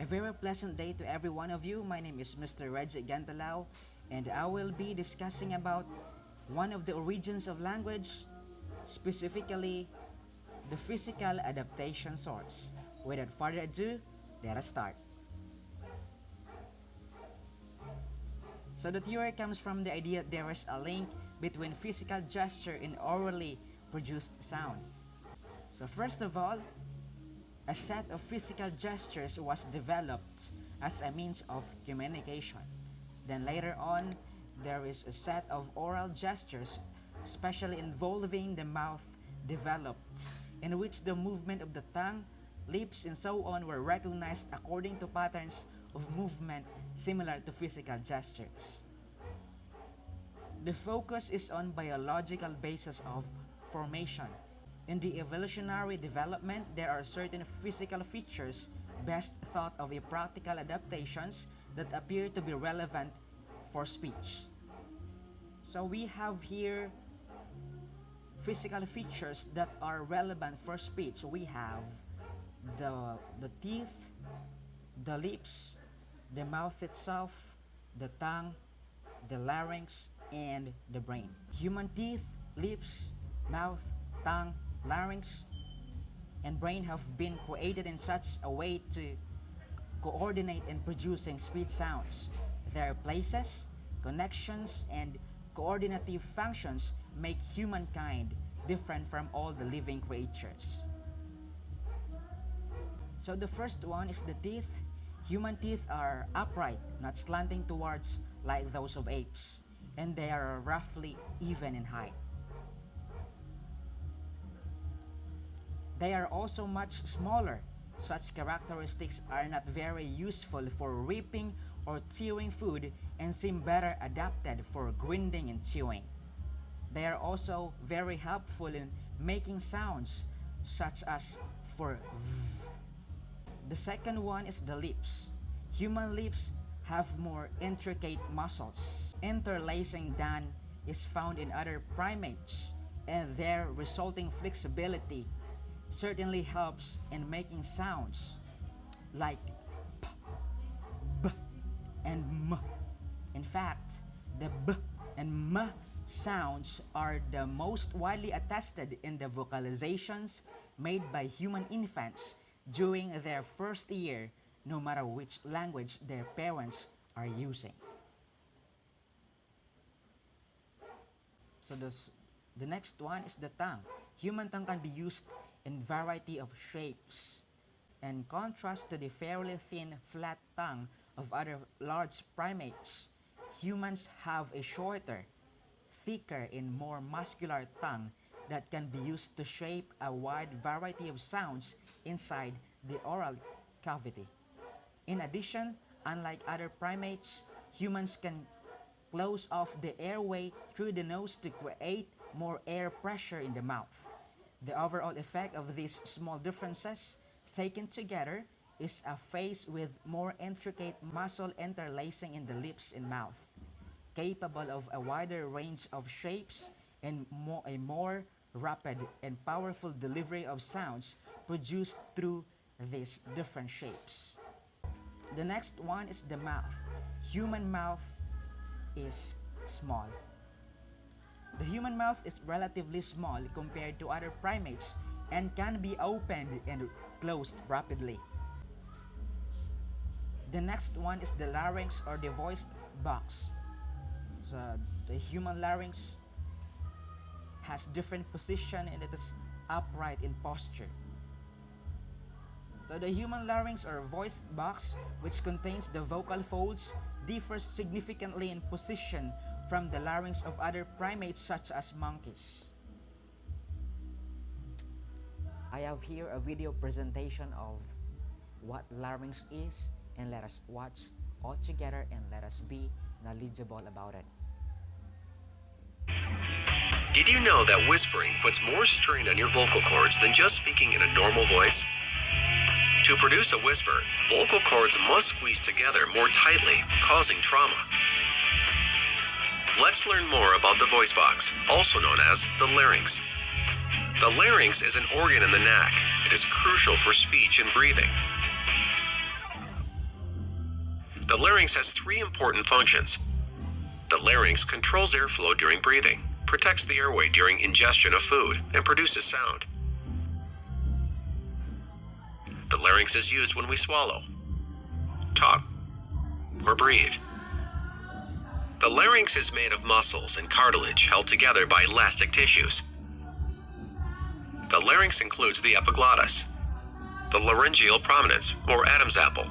very pleasant day to every one of you. My name is Mr. Reggie Gantalao, and I will be discussing about one of the origins of language, specifically the physical adaptation source. Without further ado, let us start. So the theory comes from the idea that there is a link between physical gesture and orally produced sound. So first of all, a set of physical gestures was developed as a means of communication. Then later on, there is a set of oral gestures, especially involving the mouth, developed, in which the movement of the tongue, lips, and so on were recognized according to patterns of movement similar to physical gestures. The focus is on biological basis of formation. In the evolutionary development, there are certain physical features best thought of as practical adaptations that appear to be relevant for speech. So we have here physical features that are relevant for speech. We have the teeth, the lips, the mouth itself, the tongue, the larynx, and the brain. Human teeth, lips, mouth, tongue, larynx, and brain have been created in such a way to coordinate in producing speech sounds. Their places, connections, and coordinative functions make humankind different from all the living creatures. So the first one is the teeth. Human teeth are upright, not slanting towards like those of apes, and they are roughly even in height. They are also much smaller. Such characteristics are not very useful for ripping or chewing food and seem better adapted for grinding and chewing. They are also very helpful in making sounds such as for v. The second one is the lips. Human lips have more intricate muscles. Interlacing than is found in other primates, and their resulting flexibility certainly helps in making sounds like p, b, and m. In fact, the b and m sounds are the most widely attested in the vocalizations made by human infants during their first year, no matter which language their parents are using. So the next one is the tongue. Human tongue can be used in variety of shapes. In contrast to the fairly thin, flat tongue of other large primates, humans have a shorter, thicker, and more muscular tongue that can be used to shape a wide variety of sounds inside the oral cavity. In addition, unlike other primates, humans can close off the airway through the nose to create more air pressure in the mouth. The overall effect of these small differences taken together is a face with more intricate muscle interlacing in the lips and mouth, capable of a wider range of shapes and a more rapid and powerful delivery of sounds produced through these different shapes. The next one is the mouth. Human mouth is small. The human mouth is relatively small compared to other primates and can be opened and closed rapidly. The next one is the larynx or the voice box. So the human larynx has different position and it is upright in posture. So the human larynx or voice box, which contains the vocal folds, differs significantly in position from the larynx of other primates such as monkeys. I have here a video presentation of what larynx is, and let us watch all together and let us be knowledgeable about it. Did you know that whispering puts more strain on your vocal cords than just speaking in a normal voice? To produce a whisper, vocal cords must squeeze together more tightly, causing trauma. Let's learn more about the voice box, also known as the larynx. The larynx is an organ in the neck. It is crucial for speech and breathing. The larynx has three important functions. The larynx controls airflow during breathing, protects the airway during ingestion of food, and produces sound. The larynx is used when we swallow, talk, or breathe. The larynx is made of muscles and cartilage held together by elastic tissues. The larynx includes the epiglottis, the laryngeal prominence, or Adam's apple,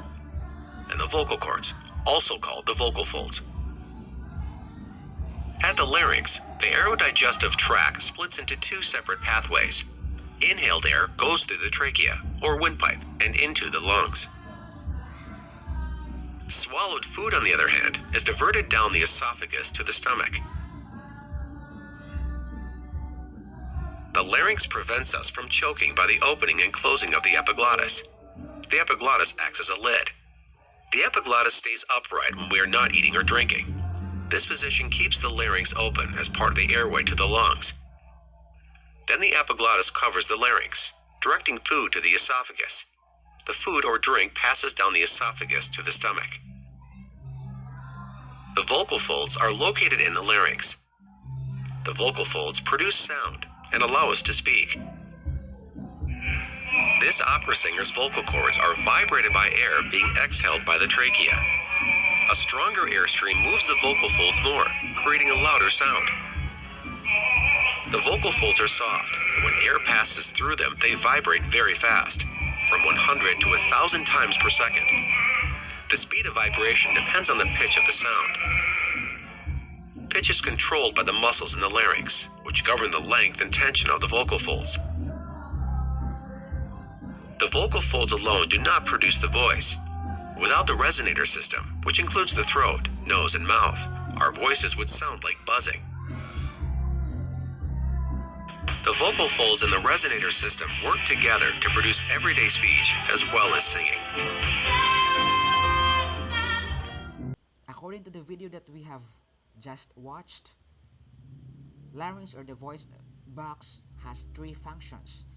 and the vocal cords, also called the vocal folds. At the larynx, the aerodigestive tract splits into two separate pathways. Inhaled air goes through the trachea, or windpipe, and into the lungs. Swallowed food, on the other hand, is diverted down the esophagus to the stomach. The larynx prevents us from choking by the opening and closing of the epiglottis. The epiglottis acts as a lid. The epiglottis stays upright when we are not eating or drinking. This position keeps the larynx open as part of the airway to the lungs. Then the epiglottis covers the larynx, directing food to the esophagus. The food or drink passes down the esophagus to the stomach. The vocal folds are located in the larynx. The vocal folds produce sound and allow us to speak. This opera singer's vocal cords are vibrated by air being exhaled by the trachea. A stronger airstream moves the vocal folds more, creating a louder sound. The vocal folds are soft, and when air passes through them, they vibrate very fast, from 100 to 1,000 times per second. The speed of vibration depends on the pitch of the sound. Pitch is controlled by the muscles in the larynx, which govern the length and tension of the vocal folds. The vocal folds alone do not produce the voice. Without the resonator system, which includes the throat, nose, and mouth, our voices would sound like buzzing. The vocal folds and the resonator system work together to produce everyday speech as well as singing. According to the video that we have just watched, larynx or the voice box has three functions.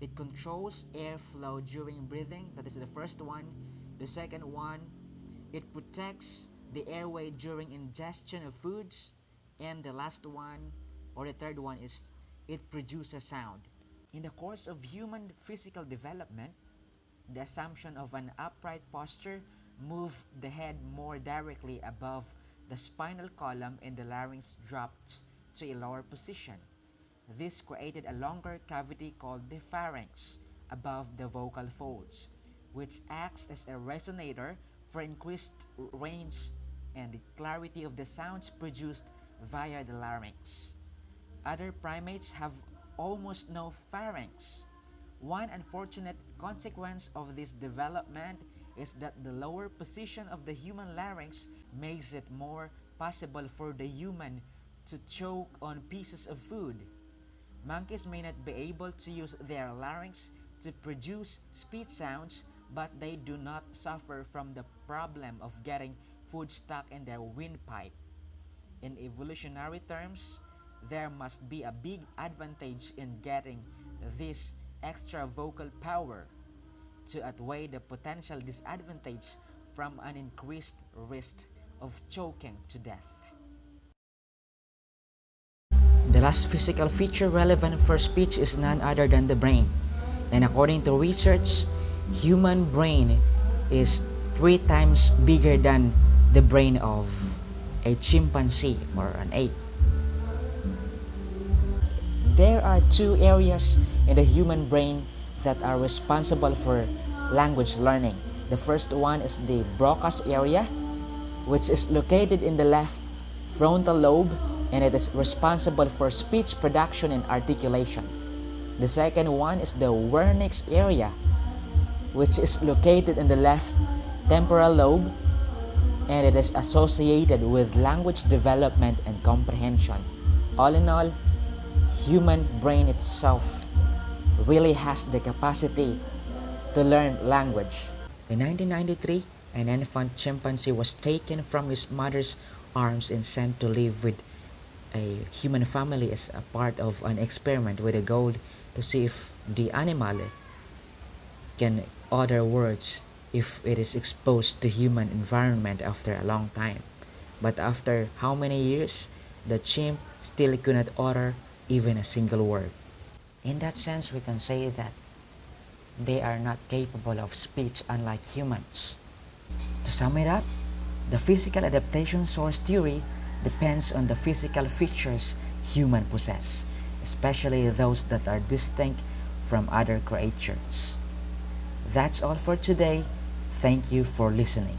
It controls airflow during breathing, that is the first one. The second one, it protects the airway during ingestion of foods. And the last one, or the third one, is it produces sound. In the course of human physical development, the assumption of an upright posture moved the head more directly above the spinal column and the larynx dropped to a lower position. This created a longer cavity called the pharynx above the vocal folds, which acts as a resonator for increased range and clarity of the sounds produced via the larynx. Other primates have almost no pharynx. One unfortunate consequence of this development is that the lower position of the human larynx makes it more possible for the human to choke on pieces of food. Monkeys may not be able to use their larynx to produce speech sounds, but they do not suffer from the problem of getting food stuck in their windpipe. In evolutionary terms, there must be a big advantage in getting this extra vocal power to outweigh the potential disadvantage from an increased risk of choking to death. The last physical feature relevant for speech is none other than the brain. And according to research, human brain is 3 times bigger than the brain of a chimpanzee or an ape. There are 2 areas in the human brain that are responsible for language learning. The first one is the Broca's area, which is located in the left frontal lobe, and it is responsible for speech production and articulation. The second one is the Wernicke's area, which is located in the left temporal lobe, and it is associated with language development and comprehension. All in all, human brain itself really has the capacity to learn language. In 1993, an infant chimpanzee was taken from his mother's arms and sent to live with a human family as a part of an experiment with a goal to see if the animal can utter words if it is exposed to human environment after a long time. But after how many years, the chimp still could not utter even a single word. In that sense, we can say that they are not capable of speech unlike humans. To sum it up, the physical adaptation source theory depends on the physical features humans possess, especially those that are distinct from other creatures. That's all for today. Thank you for listening.